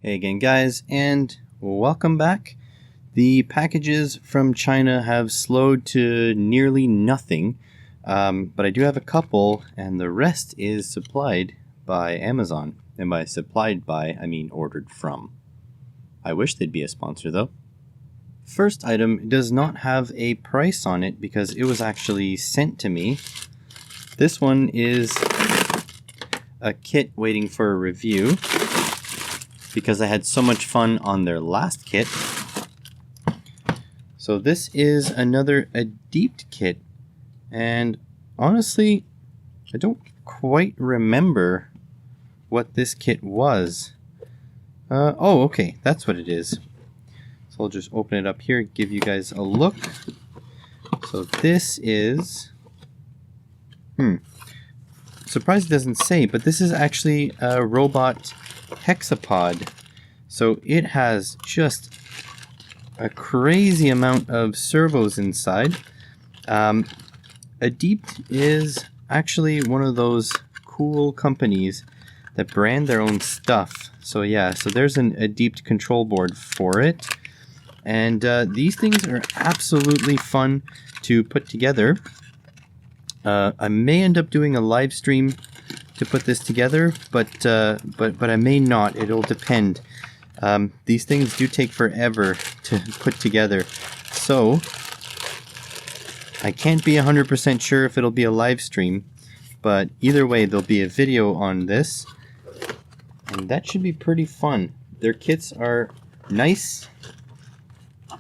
Hey again guys, and welcome back. The packages from China have slowed to nearly nothing, but I do have a couple, and the rest is supplied by Amazon. And by supplied by, I mean ordered from. I wish they'd be a sponsor though. First item does not have a price on it because it was actually sent to me. This one is a kit waiting for a review, because I had so much fun on their last kit. So this is another Adept kit, and honestly, I don't quite remember what this kit was. Oh, okay, that's what it is. So I'll just open it up here, give you guys a look. So this is... Surprised it doesn't say, but this is actually a robot hexapod. So it has just a crazy amount of servos inside. Adept is actually one of those cool companies that brand their own stuff. So yeah, so there's an Adept control board for it. And these things are absolutely fun to put together. I may end up doing a live stream to put this together, but I may not. It'll depend. These things do take forever to put together, so I can't be 100% sure if it'll be a live stream, but either way there'll be a video on this, and that should be pretty fun. Their kits are nice,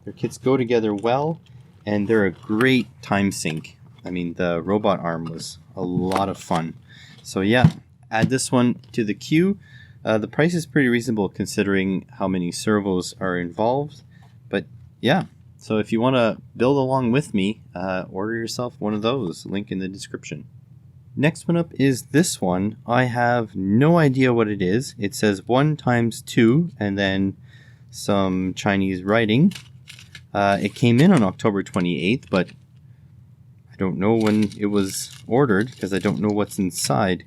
their kits go together well, and they're a great time sink. I mean, the robot arm was a lot of fun. So yeah, add this one to the queue. The price is pretty reasonable considering how many servos are involved. But yeah, so if you want to build along with me, order yourself one of those. Link in the description. Next one up is this one. I have no idea what it is. It says 1 × 2 and then some Chinese writing. It came in on October 28th, but I don't know when it was ordered because I don't know what's inside.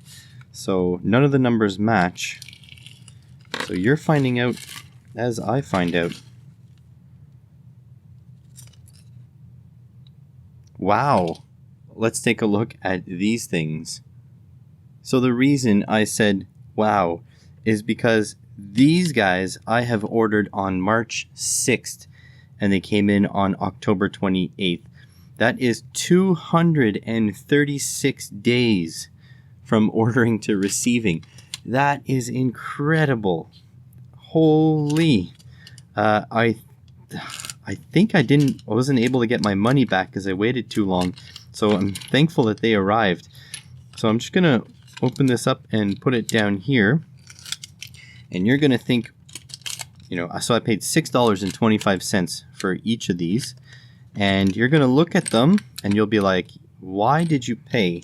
So none of the numbers match. So you're finding out as I find out. Wow. Let's take a look at these things. So the reason I said wow is because these guys I have ordered on March 6th and they came in on October 28th. That is 236 days from ordering to receiving. That is incredible. Holy. I think I wasn't able to get my money back because I waited too long. So I'm thankful that they arrived. So I'm just going to open this up and put it down here. And you're going to think, you know, so I paid $6.25 for each of these. And you're going to look at them and you'll be like, why did you pay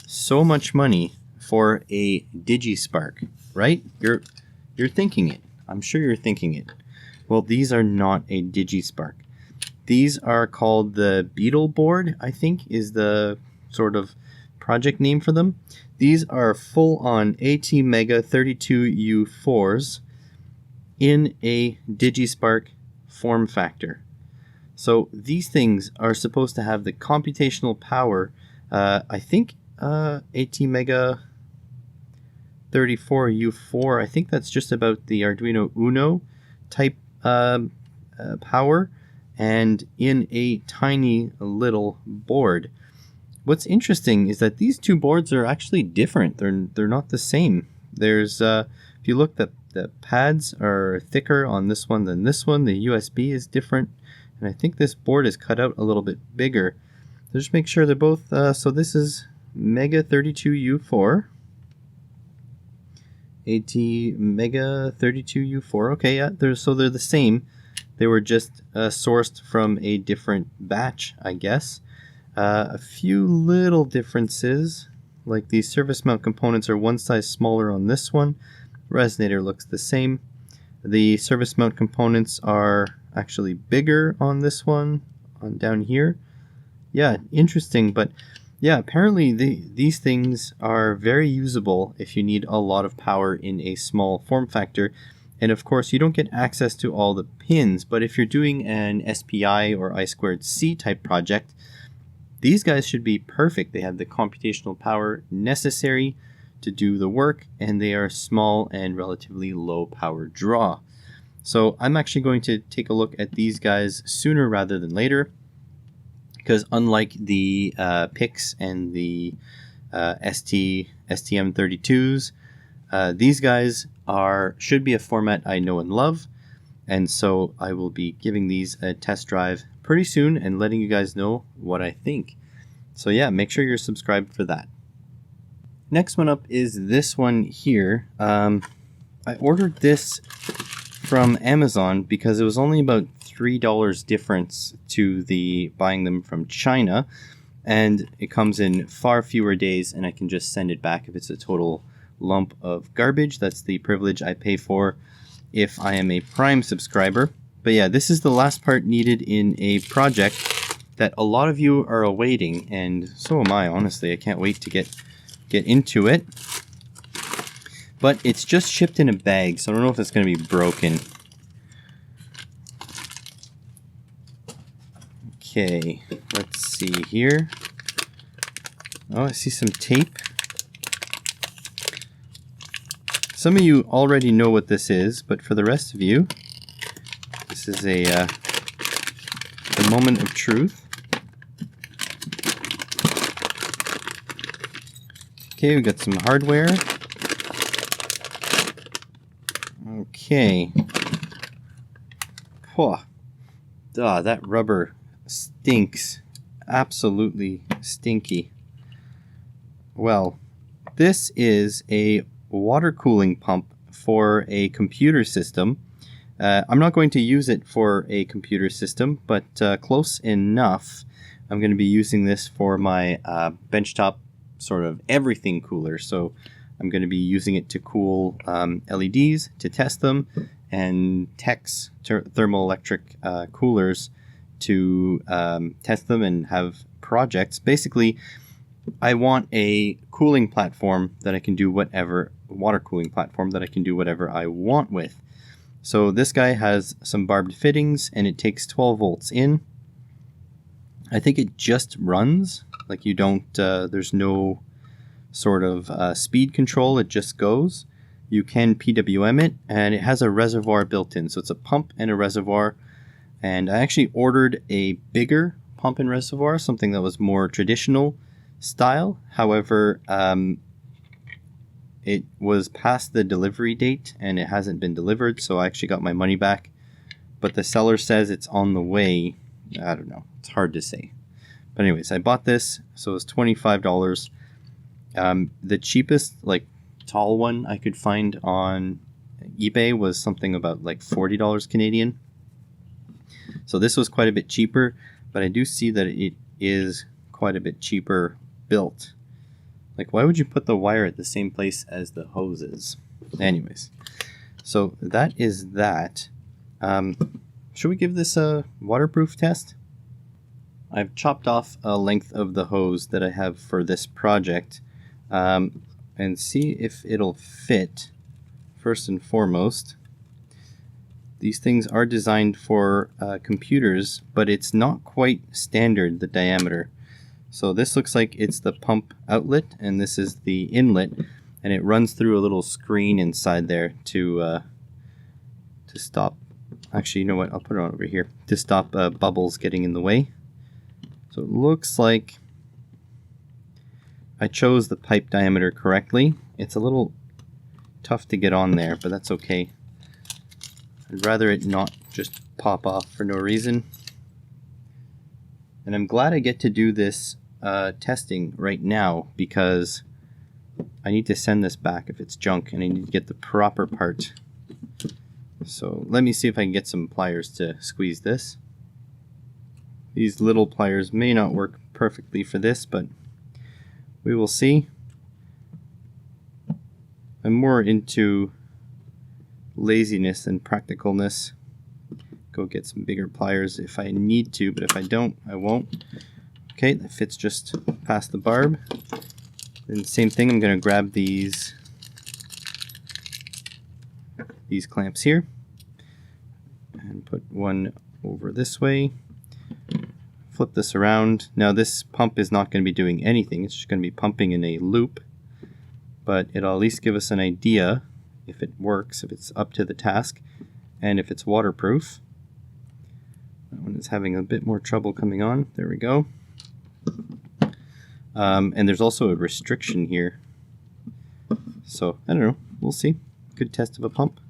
so much money for a DigiSpark, right? You're thinking it. I'm sure you're thinking it. Well, these are not a DigiSpark. These are called the Beetle Board, I think is the sort of project name for them. These are full-on ATmega 32U4s in a DigiSpark form factor. So these things are supposed to have the computational power, I think ATmega 34U4, I think that's just about the Arduino Uno type power, and in a tiny little board. What's interesting is that these two boards are actually different. They're not the same. There's if you look, the pads are thicker on this one than this one. The USB is different. And I think this board is cut out a little bit bigger. So just make sure they're both, so this is Mega 32U4. ATmega 32U4. Okay, yeah, they're the same. They were just sourced from a different batch, I guess. A few little differences, like the surface mount components are one size smaller on this one. Resonator looks the same. The surface mount components are actually bigger on this one, on down here. Yeah, interesting, but yeah, apparently these things are very usable if you need a lot of power in a small form factor, And of course, you don't get access to all the pins, but if you're doing an SPI or I2C type project, these guys should be perfect. They have the computational power necessary to do the work, and they are small and relatively low power draw. So I'm actually going to take a look at these guys sooner rather than later, because unlike the PICs and the STM32s, these guys should be a format I know and love, and so I will be giving these a test drive pretty soon and letting you guys know what I think. So yeah, make sure you're subscribed for that. Next one up is this one here. I ordered this from Amazon because it was only about $3 difference to the buying them from China, and it comes in far fewer days, and I can just send it back if it's a total lump of garbage. That's the privilege I pay for if I am a Prime subscriber. But yeah, this is the last part needed in a project that a lot of you are awaiting, and so am I, honestly. I can't wait to get into it. But it's just shipped in a bag, so I don't know if it's going to be broken. Okay, let's see here. Oh, I see some tape. Some of you already know what this is, but for the rest of you, this is the moment of truth. Okay, we got some hardware. Okay. Oh, that rubber stinks. Absolutely stinky. Well, this is a water cooling pump for a computer system. I'm not going to use it for a computer system, but close enough. I'm going to be using this for my benchtop sort of everything cooler. So I'm going to be using it to cool LEDs, to test them, and TECs, thermoelectric coolers, to test them and have projects. Basically, I want a cooling platform that I can do whatever, water cooling platform that I can do whatever I want with. So this guy has some barbed fittings, and it takes 12 volts in. I think it just runs, like you don't, there's no sort of speed control, it just goes. You can PWM it, and it has a reservoir built in, so it's a pump and a reservoir. And I actually ordered a bigger pump and reservoir, something that was more traditional style. However, it was past the delivery date and it hasn't been delivered, so I actually got my money back. But the seller says it's on the way. I don't know, it's hard to say. But anyways, I bought this, so it was $25. The cheapest, like, tall one I could find on eBay was something about like $40 Canadian. So this was quite a bit cheaper, but I do see that it is quite a bit cheaper built. Like, why would you put the wire at the same place as the hoses? Anyways, so that is that. Should we give this a waterproof test? I've chopped off a length of the hose that I have for this project, and see if it'll fit. First and foremost, these things are designed for computers, but it's not quite standard, the diameter. So this looks like it's the pump outlet, and this is the inlet, and it runs through a little screen inside there to stop. Actually, you know what? I'll put it on over here to stop bubbles getting in the way. So it looks like I chose the pipe diameter correctly. It's a little tough to get on there, but that's okay. I'd rather it not just pop off for no reason. And I'm glad I get to do this testing right now, because I need to send this back if it's junk, and I need to get the proper part. So let me see if I can get some pliers to squeeze this. These little pliers may not work perfectly for this, but we will see. I'm more into laziness than practicalness. Go get some bigger pliers if I need to, but if I don't, I won't. Okay, that fits just past the barb. Then same thing, I'm going to grab these these clamps here and put one over this way. Flip this around. Now this pump is not going to be doing anything. It's just going to be pumping in a loop, but it'll at least give us an idea if it works, if it's up to the task, and if it's waterproof. That one is having a bit more trouble coming on. There we go. And there's also a restriction here. So, I don't know. We'll see. Good test of a pump.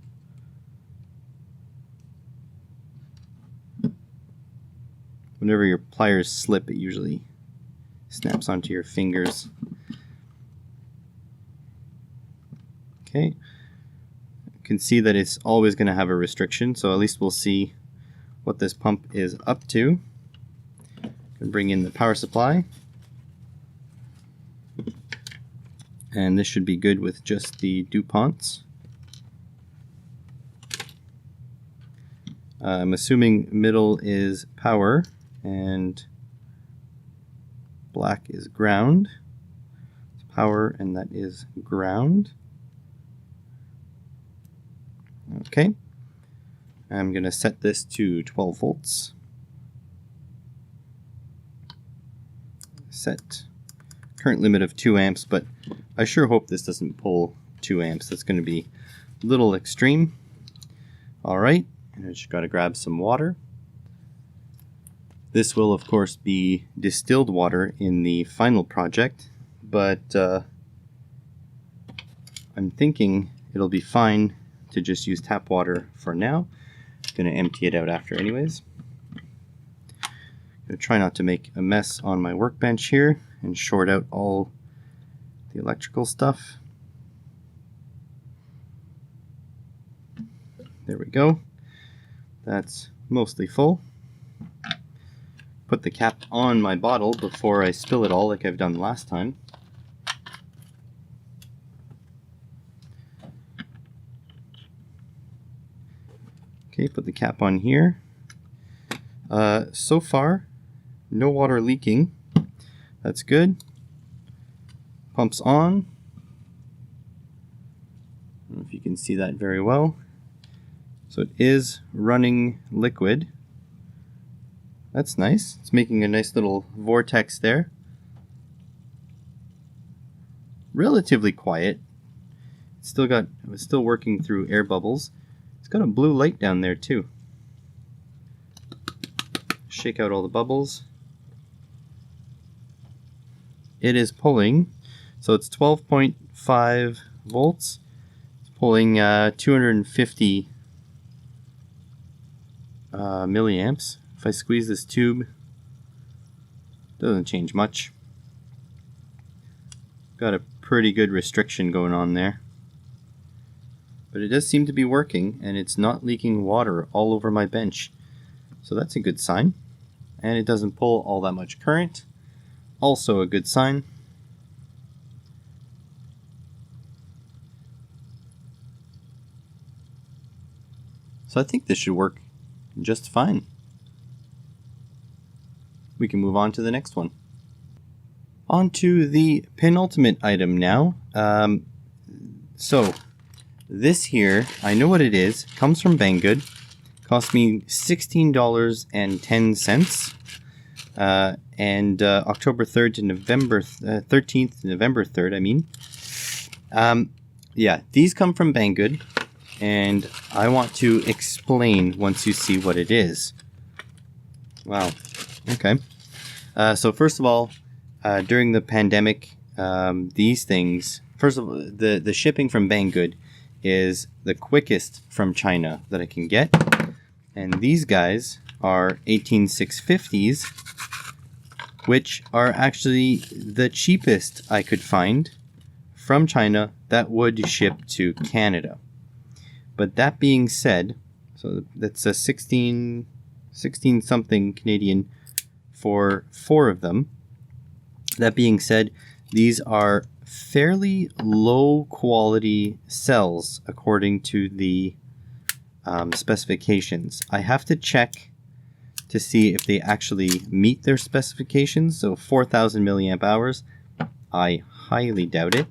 Whenever your pliers slip, it usually snaps onto your fingers. Okay. You can see that it's always going to have a restriction, so at least we'll see what this pump is up to. Can bring in the power supply. And this should be good with just the DuPonts. I'm assuming middle is power and black is ground. It's power and that is ground. Okay. I'm going to set this to 12 volts. Set current limit of 2 amps, but I sure hope this doesn't pull 2 amps. That's going to be a little extreme. Alright, and I just got to grab some water. This will of course be distilled water in the final project, but I'm thinking it'll be fine to just use tap water for now. I'm going to empty it out after anyways. I'm going to try not to make a mess on my workbench here and short out all the electrical stuff. There we go. That's mostly full. Put the cap on my bottle before I spill it all like I've done last time. Okay, put the cap on here. So far, no water leaking. That's good. Pumps on. I don't know if you can see that very well. So it is running liquid. That's nice. It's making a nice little vortex there. Relatively quiet. It's still got, I was still working through air bubbles. It's got a blue light down there too. Shake out all the bubbles. It is pulling, so it's 12.5 volts. It's pulling 250 milliamps. If I squeeze this tube, doesn't change much. Got a pretty good restriction going on there. But it does seem to be working, and it's not leaking water all over my bench. So that's a good sign. And it doesn't pull all that much current. Also a good sign. So I think this should work just fine. We can move on to the next one. On to the penultimate item now. So this here, I know what it is. Comes from Banggood. Cost me $16.10. And October 3rd to November 13th to November 3rd, I mean. Yeah, these come from Banggood, and I want to explain once you see what it is. Wow. Okay. So first of all, during the pandemic, these things, first of all, the shipping from Banggood is the quickest from China that I can get. And these guys are 18650s, which are actually the cheapest I could find from China that would ship to Canada. But that being said, so that's a 16 something Canadian for 4 of them. That being said, these are fairly low quality cells according to the specifications. I have to check to see if they actually meet their specifications. So 4,000 milliamp hours, I highly doubt it.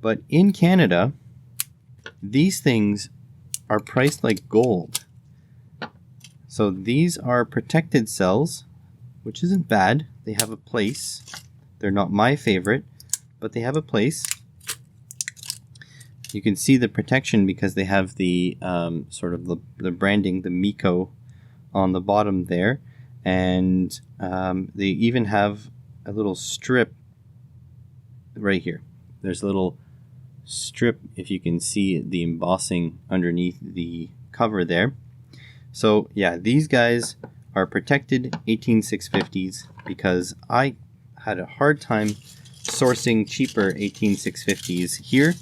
But in Canada, these things are priced like gold. So these are protected cells, which isn't bad. They have a place. They're not my favorite, but they have a place. You can see the protection because they have the sort of the branding, the Miko, on the bottom there. And they even have a little strip right here. There's a little strip, if you can see the embossing underneath the cover there. So yeah, these guys are protected 18650s because I had a hard time sourcing cheaper 18650s here.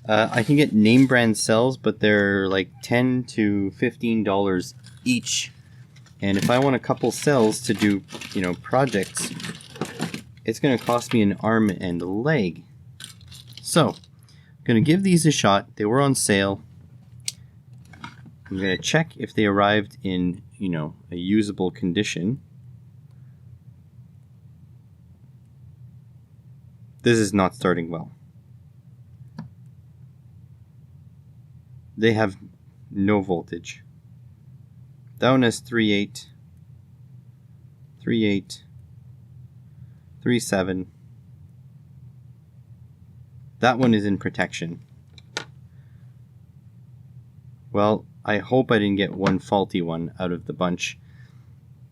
I can get name brand cells, but they're like $10 to $15 each. And if I want a couple cells to do, projects, it's going to cost me an arm and a leg. So, I'm going to give these a shot. They were on sale. I'm going to check if they arrived in, a usable condition. This is not starting well. They have no voltage. That one has 3.8, 3.8, 3.7. That one is in protection. Well, I hope I didn't get one faulty one out of the bunch.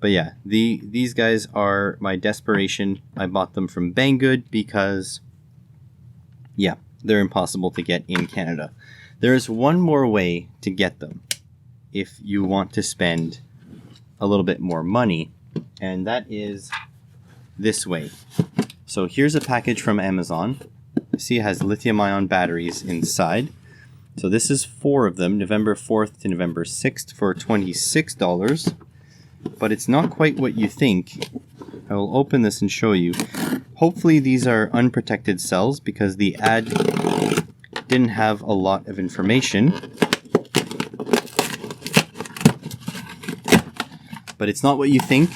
But yeah, these guys are my desperation. I bought them from Banggood because, yeah, they're impossible to get in Canada. There is one more way to get them if you want to spend a little bit more money, and that is this way. So here's a package from Amazon. You see it has lithium-ion batteries inside. So this is 4 of them, November 4th to November 6th for $26. But it's not quite what you think. I will open this and show you. Hopefully these are unprotected cells because the ad didn't have a lot of information. But it's not what you think.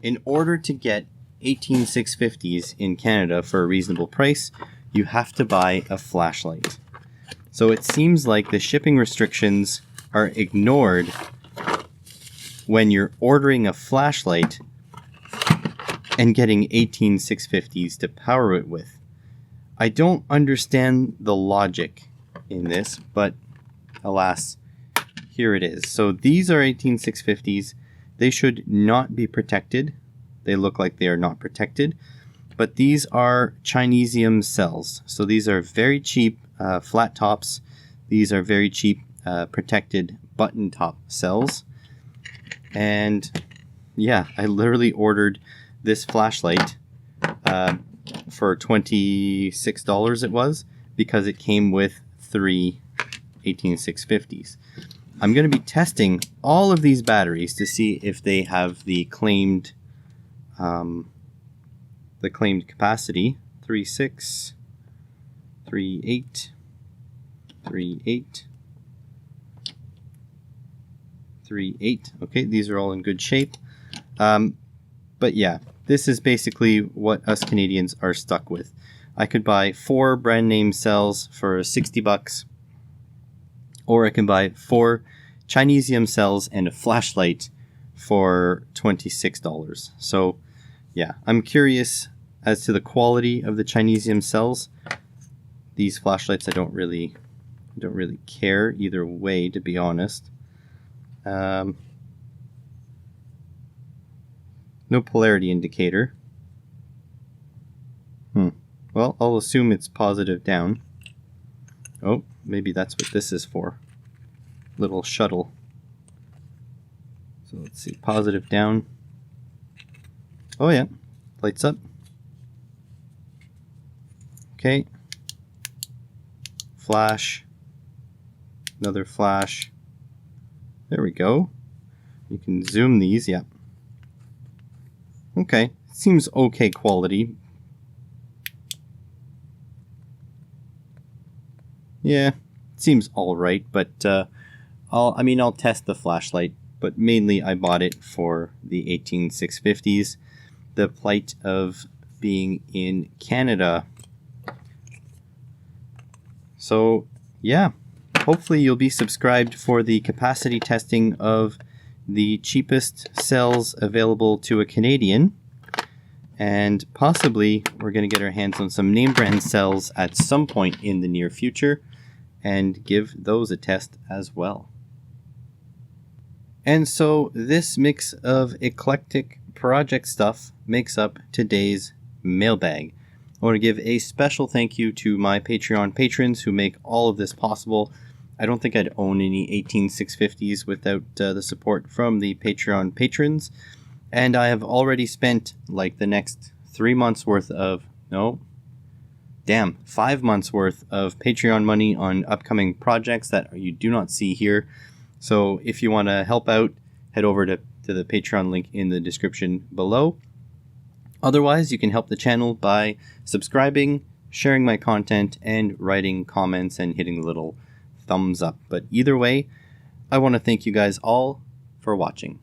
In order to get 18650s in Canada for a reasonable price, you have to buy a flashlight. So it seems like the shipping restrictions are ignored when you're ordering a flashlight and getting 18650s to power it with. I don't understand the logic in this, but alas, here it is. So these are 18650s. They should not be protected. They look like they are not protected, but these are Chinesium cells. So these are very cheap flat tops. These are very cheap protected button top cells. And yeah, I literally ordered this flashlight for $26 it was, because it came with 3 18650s. I'm going to be testing all of these batteries to see if they have the claimed capacity. 3.6, 3.8, 3.8, 3.8. Okay, these are all in good shape. But yeah, this is basically what us Canadians are stuck with. I could buy 4 brand name cells for $60, or I can buy 4 Chinesium cells and a flashlight for $26. So yeah, I'm curious as to the quality of the Chinesium cells. These flashlights I don't really care either way, to be honest. No polarity indicator. Well, I'll assume it's positive down. Oh, maybe that's what this is for. Little shuttle. So let's see, positive down. Oh yeah, lights up. Okay. Flash. Another flash. There we go. You can zoom these, yeah. Okay, seems okay quality. Yeah, seems alright, but I'll test the flashlight, but mainly I bought it for the 18650s. The plight of being in Canada So yeah, hopefully you'll be subscribed for the capacity testing of the cheapest cells available to a Canadian. And possibly we're going to get our hands on some name brand cells at some point in the near future and give those a test as well. And so this mix of eclectic project stuff makes up today's mailbag. I want to give a special thank you to my Patreon patrons who make all of this possible. I don't think I'd own any 18650s without the support from the Patreon patrons. And I have already spent like the next 3 months worth of, 5 months worth of Patreon money on upcoming projects that you do not see here. So if you want to help out, head over to the Patreon link in the description below. Otherwise, you can help the channel by subscribing, sharing my content, and writing comments and hitting the little thumbs up. But either way, I want to thank you guys all for watching.